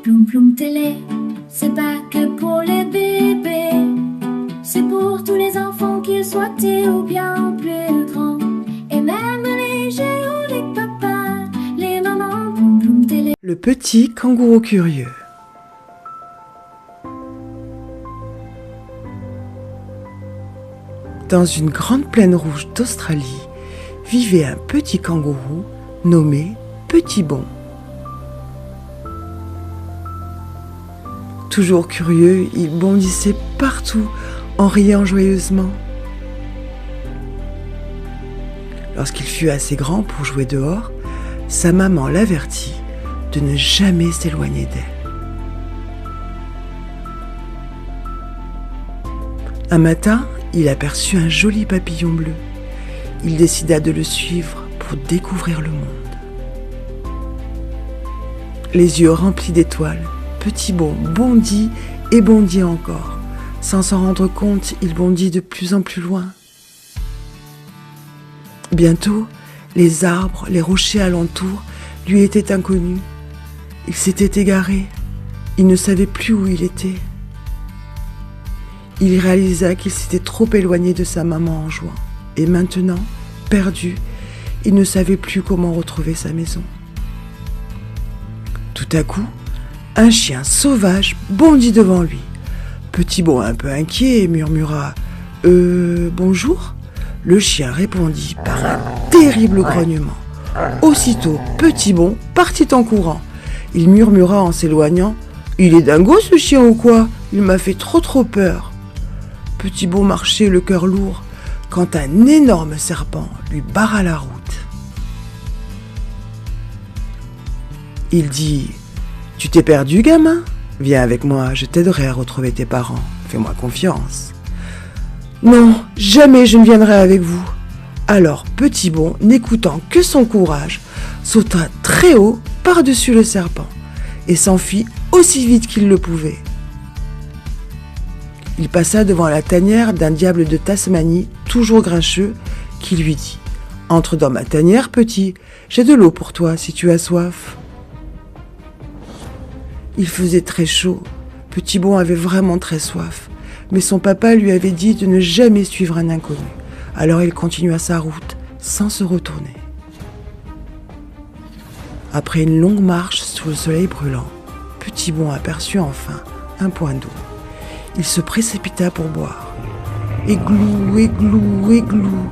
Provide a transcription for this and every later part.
Ploum Ploum Télé, c'est pas que pour les bébés, c'est pour tous les enfants, qu'ils soient petits ou bien plus grands, et même les géants, les papas, les mamans. Ploum Ploum Télé. Le petit kangourou curieux. Dans une grande plaine rouge d'Australie, vivait un petit kangourou nommé Petit Bon. Toujours curieux, il bondissait partout en riant joyeusement. Lorsqu'il fut assez grand pour jouer dehors, sa maman l'avertit de ne jamais s'éloigner d'elle. Un matin, il aperçut un joli papillon bleu. Il décida de le suivre pour découvrir le monde. Les yeux remplis d'étoiles, Petit Bon bondit et bondit encore. Sans s'en rendre compte, il bondit de plus en plus loin. Bientôt, les arbres, les rochers alentour lui étaient inconnus. Il s'était égaré. Il ne savait plus où il était. Il réalisa qu'il s'était trop éloigné de sa maman en jouant. Et maintenant, perdu, il ne savait plus comment retrouver sa maison. Tout à coup, un chien sauvage bondit devant lui. Petit Bon, un peu inquiet, murmura « bonjour ?» Le chien répondit par un terrible grognement. Aussitôt, Petit Bon partit en courant. Il murmura en s'éloignant « Il est dingo ce chien ou quoi? Il m'a fait trop peur !» Petit Bon marchait le cœur lourd quand un énorme serpent lui barra la route. Il dit « Tu t'es perdu, gamin? Viens avec moi, je t'aiderai à retrouver tes parents. Fais-moi confiance. » « Non, jamais je ne viendrai avec vous. » Alors Petit Bon, n'écoutant que son courage, sauta très haut par-dessus le serpent et s'enfuit aussi vite qu'il le pouvait. Il passa devant la tanière d'un diable de Tasmanie, toujours grincheux, qui lui dit « Entre dans ma tanière, petit, j'ai de l'eau pour toi si tu as soif. » Il faisait très chaud. Petit Bon avait vraiment très soif, mais son papa lui avait dit de ne jamais suivre un inconnu. Alors il continua sa route sans se retourner. Après une longue marche sous le soleil brûlant, Petit Bon aperçut enfin un point d'eau. Il se précipita pour boire. Églou, églou, églou.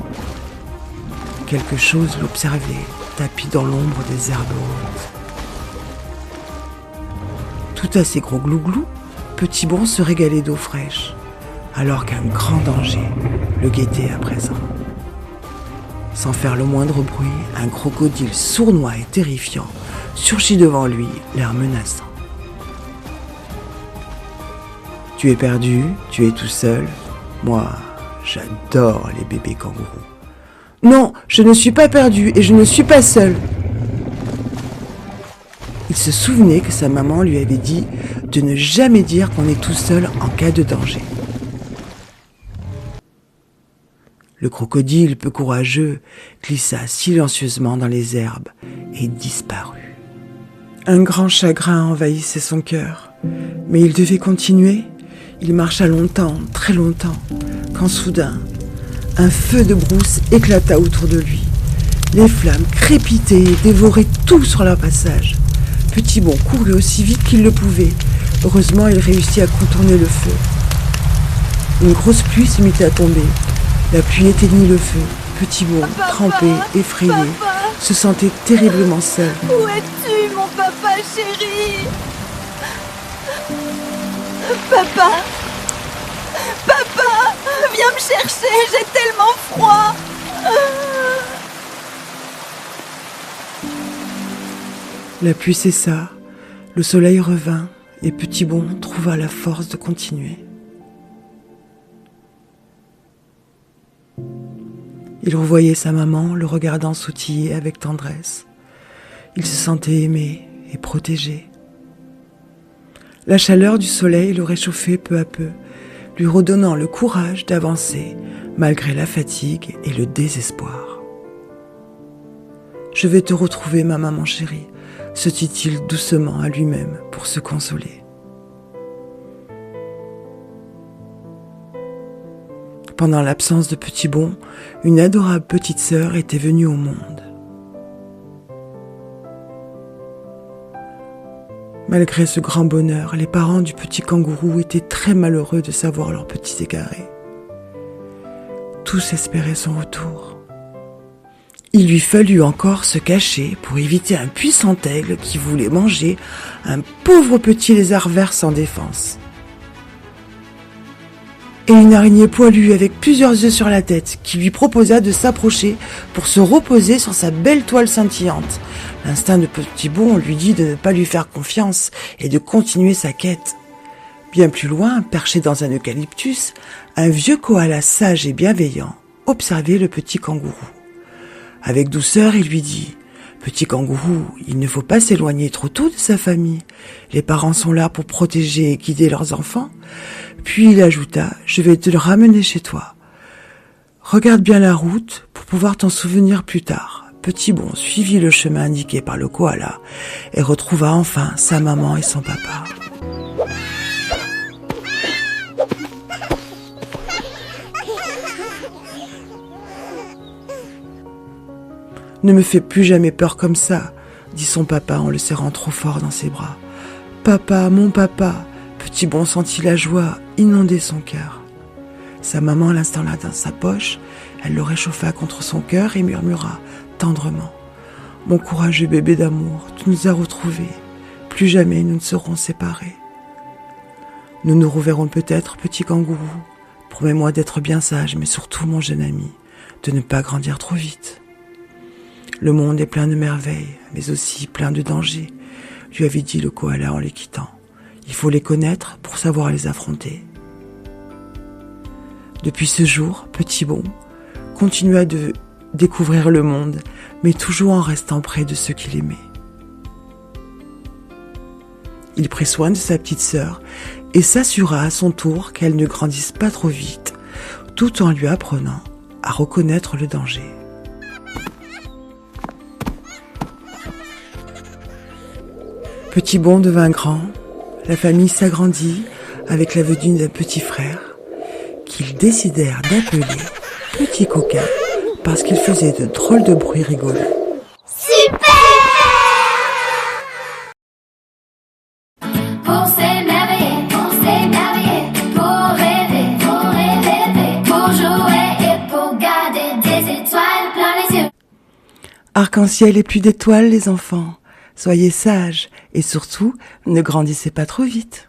Quelque chose l'observait, tapi dans l'ombre des herbes hautes. Tout à ses gros glou-glou, Petit Bon se régalait d'eau fraîche, alors qu'un grand danger le guettait à présent. Sans faire le moindre bruit, un crocodile sournois et terrifiant surgit devant lui, l'air menaçant. « Tu es perdu, tu es tout seul. Moi, j'adore les bébés kangourous. »« Non, je ne suis pas perdu et je ne suis pas seul. » Il se souvenait que sa maman lui avait dit de ne jamais dire qu'on est tout seul en cas de danger. Le crocodile, peu courageux, glissa silencieusement dans les herbes et disparut. Un grand chagrin envahissait son cœur, mais il devait continuer. Il marcha longtemps, très longtemps, quand soudain, un feu de brousse éclata autour de lui. Les flammes crépitaient et dévoraient tout sur leur passage. Petit Bon courut aussi vite qu'il le pouvait. Heureusement, il réussit à contourner le feu. Une grosse pluie se mit à tomber. La pluie éteignit le feu. Petit Bon, trempé, effrayé, se sentait terriblement seul. Où es-tu, mon papa chéri? Papa! Papa! Viens me chercher, j'ai tellement froid! La pluie cessa, le soleil revint et Petit Bon trouva la force de continuer. Il revoyait sa maman, le regardant sautiller avec tendresse. Il se sentait aimé et protégé. La chaleur du soleil le réchauffait peu à peu, lui redonnant le courage d'avancer malgré la fatigue et le désespoir. « Je vais te retrouver, ma maman chérie. se dit-il doucement à lui-même pour se consoler. Pendant l'absence de Petit Bon, une adorable petite sœur était venue au monde. Malgré ce grand bonheur, les parents du petit kangourou étaient très malheureux de savoir leur petit égaré. Tous espéraient son retour. Il lui fallut encore se cacher pour éviter un puissant aigle qui voulait manger un pauvre petit lézard vert sans défense. Et une araignée poilue avec plusieurs yeux sur la tête qui lui proposa de s'approcher pour se reposer sur sa belle toile scintillante. L'instinct de Petit Bon lui dit de ne pas lui faire confiance et de continuer sa quête. Bien plus loin, perché dans un eucalyptus, un vieux koala sage et bienveillant observait le petit kangourou. Avec douceur, il lui dit « Petit kangourou, il ne faut pas s'éloigner trop tôt de sa famille. Les parents sont là pour protéger et guider leurs enfants. » Puis il ajouta « Je vais te le ramener chez toi. Regarde bien la route pour pouvoir t'en souvenir plus tard. » Petit Bon suivit le chemin indiqué par le koala et retrouva enfin sa maman et son papa. « Ne me fais plus jamais peur comme ça, » dit son papa en le serrant trop fort dans ses bras. « Papa, mon papa !» Petit Bon sentit la joie inonder son cœur. Sa maman l'installa dans sa poche, elle le réchauffa contre son cœur et murmura tendrement « Mon courageux bébé d'amour, tu nous as retrouvés. Plus jamais nous ne serons séparés. Nous nous reverrons peut-être, petit kangourou. Promets-moi d'être bien sage, mais surtout, mon jeune ami, de ne pas grandir trop vite. Le monde est plein de merveilles, mais aussi plein de dangers, lui avait dit le koala en les quittant. Il faut les connaître pour savoir les affronter. » Depuis ce jour, Petit Bon continua de découvrir le monde, mais toujours en restant près de ceux qu'il aimait. Il prit soin de sa petite sœur et s'assura à son tour qu'elle ne grandisse pas trop vite, tout en lui apprenant à reconnaître le danger. Petit Bon devint grand, la famille s'agrandit avec la venue d'un petit frère qu'ils décidèrent d'appeler Petit Coquin parce qu'il faisait de drôles de bruits rigolos. Super! Pour s'émerveiller, pour rêver, pour jouer et pour garder des étoiles plein les yeux. Arc-en-ciel et plus d'étoiles, les enfants. Soyez sages et surtout, ne grandissez pas trop vite.